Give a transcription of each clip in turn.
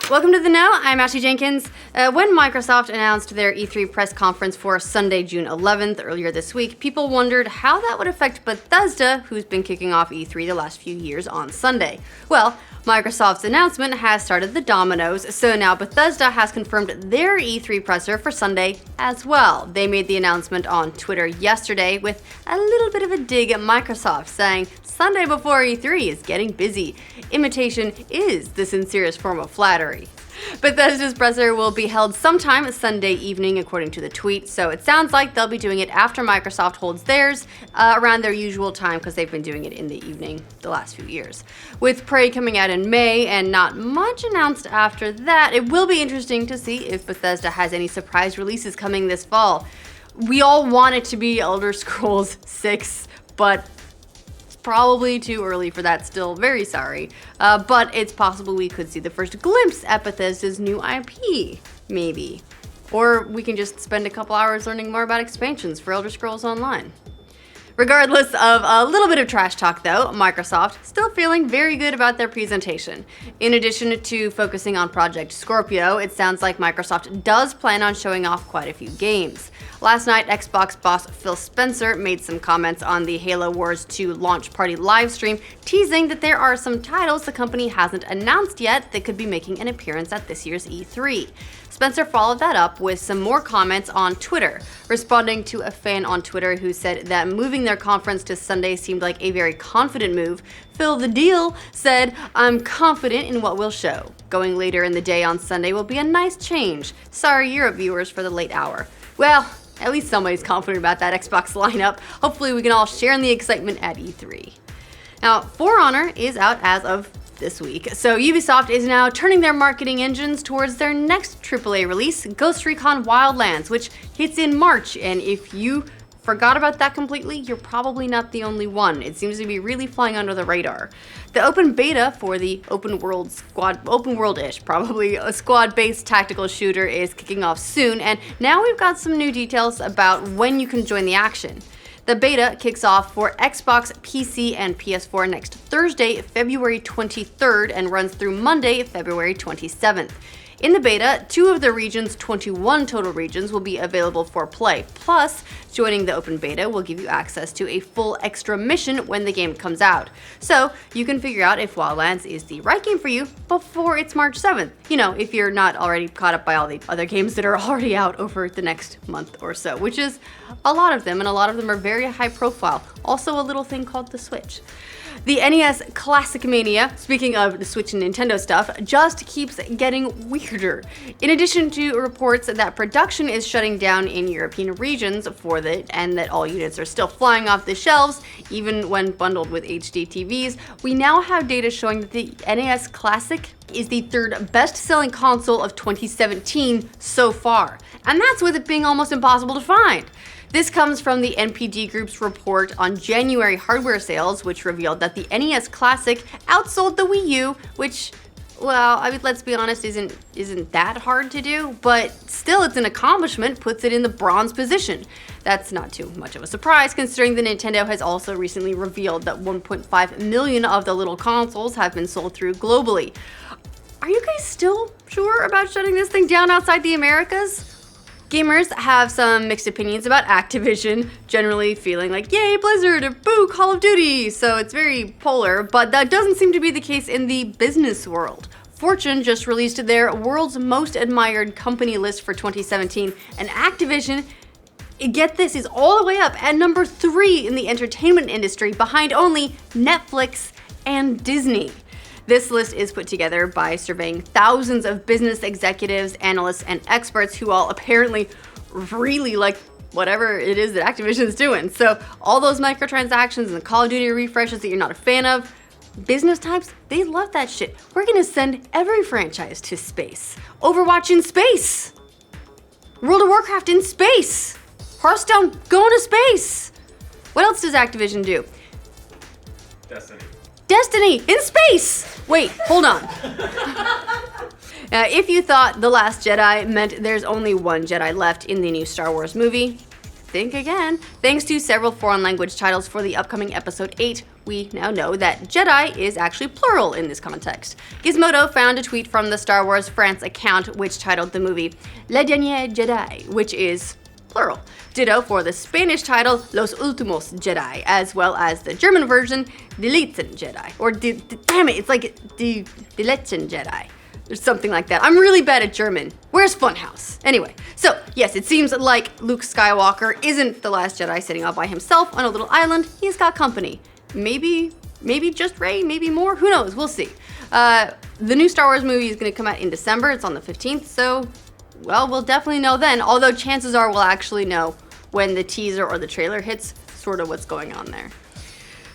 Welcome to The Know, I'm Ashley Jenkins. When Microsoft announced their E3 press conference for Sunday, June 11th, earlier this week, people wondered how that would affect Bethesda, who's been kicking off E3 the last few years on Sunday. Well, Microsoft's announcement has started the dominoes, so now Bethesda has confirmed their E3 presser for Sunday as well. They made the announcement on Twitter yesterday with a little bit of a dig at Microsoft, saying, Sunday before E3 is getting busy. Imitation is the sincerest form of flattery. Bethesda's presser will be held sometime Sunday evening, according to the tweet, so it sounds like they'll be doing it after Microsoft holds theirs around their usual time, because they've been doing it in the evening the last few years. With Prey coming out in May and not much announced after that, it will be interesting to see if Bethesda has any surprise releases coming this fall. We all want it to be Elder Scrolls 6, but probably too early for that still, very sorry. But it's possible we could see the first glimpse at Bethesda's new IP, maybe. Or we can just spend a couple hours learning more about expansions for Elder Scrolls Online. Regardless of a little bit of trash talk though, Microsoft still feeling very good about their presentation. In addition to focusing on Project Scorpio, it sounds like Microsoft does plan on showing off quite a few games. Last night, Xbox boss Phil Spencer made some comments on the Halo Wars 2 launch party livestream, teasing that there are some titles the company hasn't announced yet that could be making an appearance at this year's E3. Spencer followed that up with some more comments on Twitter, responding to a fan on Twitter who said that moving their conference to Sunday seemed like a very confident move. Phil the Deal said, "I'm confident in what we'll show. Going later in the day on Sunday will be a nice change. Sorry Europe viewers for the late hour." Well, at least somebody's confident about that Xbox lineup. Hopefully we can all share in the excitement at E3. Now, For Honor is out as of this week, so Ubisoft is now turning their marketing engines towards their next AAA release, Ghost Recon Wildlands, which hits in March, and if you forgot about that completely, you're probably not the only one. It seems to be really flying under the radar. The open beta for the open world-ish, probably a squad-based tactical shooter is kicking off soon, and now we've got some new details about when you can join the action. The beta kicks off for Xbox, PC, and PS4 next Thursday, February 23rd, and runs through Monday, February 27th. In the beta, 2 of the region's 21 total regions will be available for play. Plus, joining the open beta will give you access to a full extra mission when the game comes out. So, you can figure out if Wildlands is the right game for you before it's March 7th. You know, if you're not already caught up by all the other games that are already out over the next month or so, which is a lot of them, and a lot of them are very high profile. Also a little thing called the Switch. The NES Classic mania, speaking of the Switch and Nintendo stuff, just keeps getting weirder. In addition to reports that production is shutting down in European regions for and that all units are still flying off the shelves, even when bundled with HD TVs, we now have data showing that the NES Classic is the 3rd best-selling console of 2017 so far. And that's with it being almost impossible to find. This comes from the NPD Group's report on January hardware sales, which revealed that the NES Classic outsold the Wii U, which, well, I mean, let's be honest, isn't that hard to do, but still it's an accomplishment, puts it in the bronze position. That's not too much of a surprise, considering that Nintendo has also recently revealed that 1.5 million of the little consoles have been sold through globally. Are you guys still sure about shutting this thing down outside the Americas? Gamers have some mixed opinions about Activision, generally feeling like, yay, Blizzard, or boo, Call of Duty, so it's very polar, but that doesn't seem to be the case in the business world. Fortune just released their world's most admired company list for 2017, and Activision, get this, is all the way up at number 3 in the entertainment industry, behind only Netflix and Disney. This list is put together by surveying thousands of business executives, analysts, and experts who all apparently really like whatever it is that Activision's doing. So all those microtransactions and the Call of Duty refreshes that you're not a fan of, business types, they love that shit. We're gonna send every franchise to space. Overwatch in space. World of Warcraft in space. Hearthstone going to space. What else does Activision do? Destiny in space! Wait, hold on. If you thought The Last Jedi meant there's only one Jedi left in the new Star Wars movie, think again. Thanks to several foreign language titles for the upcoming Episode 8, we now know that Jedi is actually plural in this context. Gizmodo found a tweet from the Star Wars France account which titled the movie Le Dernier Jedi, which is plural. Ditto for the Spanish title Los Últimos Jedi, as well as the German version Die Letzten Jedi. Or damn it, it's like Die Letzten Jedi. Or something like that. I'm really bad at German. Where's Funhouse? Anyway, so yes, it seems like Luke Skywalker isn't the last Jedi sitting all by himself on a little island. He's got company. Maybe just Rey, maybe more. Who knows? We'll see. The new Star Wars movie is going to come out in December. It's on the 15th, so well, we'll definitely know then, although chances are we'll actually know when the teaser or the trailer hits sort of what's going on there.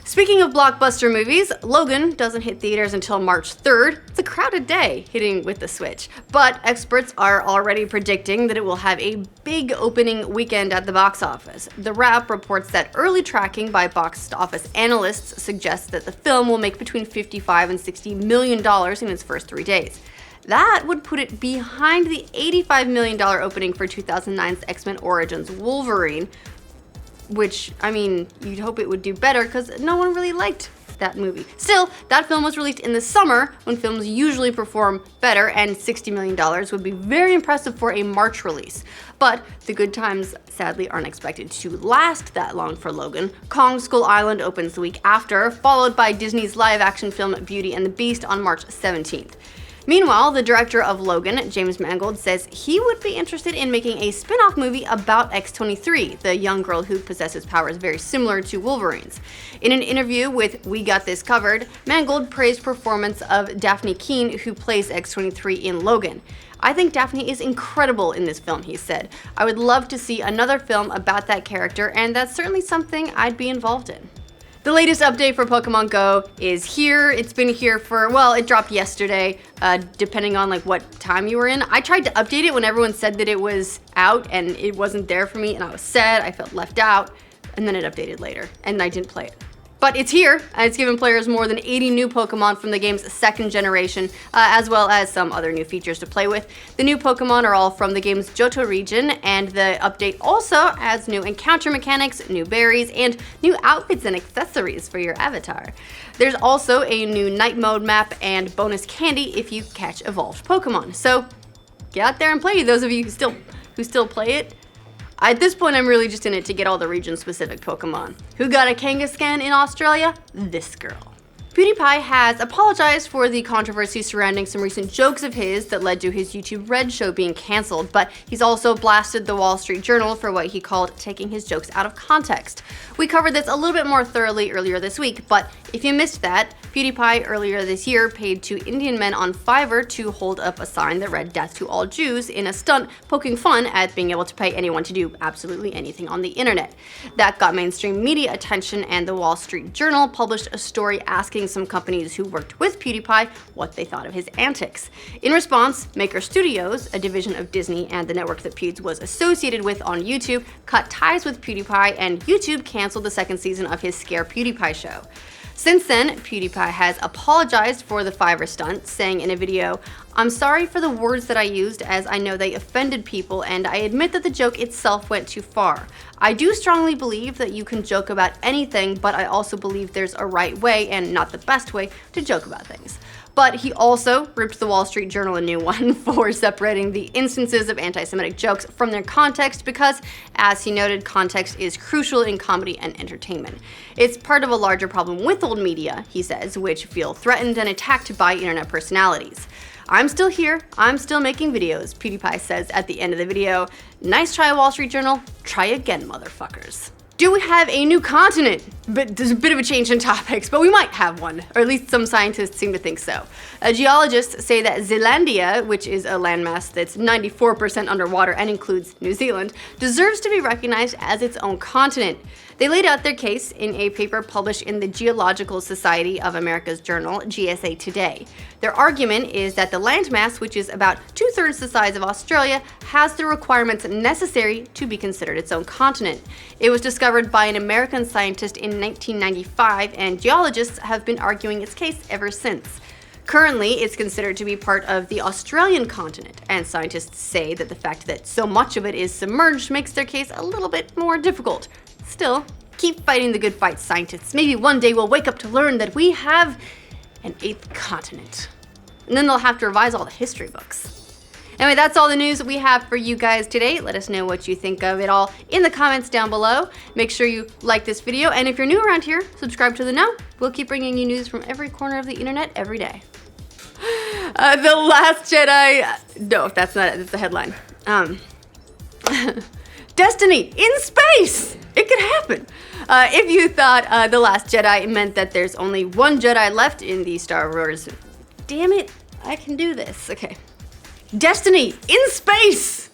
Speaking of blockbuster movies, Logan doesn't hit theaters until March 3rd. It's a crowded day hitting with the Switch, but experts are already predicting that it will have a big opening weekend at the box office. The Wrap reports that early tracking by box office analysts suggests that the film will make between $55 and $60 million in its first 3 days. That would put it behind the $85 million opening for 2009's X-Men Origins Wolverine, which, I mean, you'd hope it would do better because no one really liked that movie. Still, that film was released in the summer when films usually perform better, and $60 million would be very impressive for a March release. But the good times sadly aren't expected to last that long for Logan. Kong Skull Island opens the week after, followed by Disney's live-action film Beauty and the Beast on March 17th. Meanwhile, the director of Logan, James Mangold, says he would be interested in making a spin-off movie about X-23, the young girl who possesses powers very similar to Wolverine's. In an interview with We Got This Covered, Mangold praised performance of Daphne Keane, who plays X-23 in Logan. "I think Daphne is incredible in this film," he said. "I would love to see another film about that character, and that's certainly something I'd be involved in." The latest update for Pokemon Go is here. It's been here for, well, it dropped yesterday, depending on like what time you were in. I tried to update it when everyone said that it was out and it wasn't there for me, and I was sad, I felt left out, and then it updated later, and I didn't play it. But it's here, and it's given players more than 80 new Pokemon from the game's second generation, as well as some other new features to play with. The new Pokemon are all from the game's Johto region, and the update also adds new encounter mechanics, new berries, and new outfits and accessories for your avatar. There's also a new night mode map and bonus candy if you catch evolved Pokemon. So get out there and play, those of you who still play it. At this point, I'm really just in it to get all the region-specific Pokemon. Who got a Kangaskhan in Australia? This girl. PewDiePie has apologized for the controversy surrounding some recent jokes of his that led to his YouTube Red show being canceled, but he's also blasted the Wall Street Journal for what he called taking his jokes out of context. We covered this a little bit more thoroughly earlier this week, but if you missed that, PewDiePie earlier this year paid 2 Indian men on Fiverr to hold up a sign that read "Death to all Jews" in a stunt poking fun at being able to pay anyone to do absolutely anything on the internet. That got mainstream media attention, and the Wall Street Journal published a story asking some companies who worked with PewDiePie what they thought of his antics. In response, Maker Studios, a division of Disney and the network that Pewds was associated with on YouTube, cut ties with PewDiePie, and YouTube canceled the second season of his Scare PewDiePie show. Since then, PewDiePie has apologized for the Fiverr stunt, saying in a video, "I'm sorry for the words that I used, as I know they offended people, and I admit that the joke itself went too far. I do strongly believe that you can joke about anything, but I also believe there's a right way, and not the best way, to joke about things." But he also ripped the Wall Street Journal a new one for separating the instances of anti-Semitic jokes from their context because, as he noted, context is crucial in comedy and entertainment. It's part of a larger problem with old media, he says, which feel threatened and attacked by internet personalities. "I'm still here, I'm still making videos," PewDiePie says at the end of the video. Nice try, Wall Street Journal. Try again, motherfuckers. Do we have a new continent? But there's a bit of a change in topics, but we might have one, or at least some scientists seem to think so. Geologists say that Zealandia, which is a landmass that's 94% underwater and includes New Zealand, deserves to be recognized as its own continent. They laid out their case in a paper published in the Geological Society of America's journal, GSA Today. Their argument is that the landmass, which is about 2/3 the size of Australia, has the requirements necessary to be considered its own continent. It was discovered by an American scientist in 1995, and geologists have been arguing its case ever since. Currently, it's considered to be part of the Australian continent, and scientists say that the fact that so much of it is submerged makes their case a little bit more difficult. Still, Keep fighting the good fight, scientists. Maybe one day we'll wake up to learn that we have an 8th continent. And then they'll have to revise all the history books. Anyway, that's all the news that we have for you guys today. Let us know what you think of it all in the comments down below. Make sure you like this video, and if you're new around here, subscribe to the Know. We'll keep bringing you news from every corner of the internet every day. The Last Jedi... No, that's not it. That's the headline. Destiny in space! It could happen. If you thought The Last Jedi meant that there's only one Jedi left in the Star Wars... Damn it, I can do this. Okay. Destiny in space!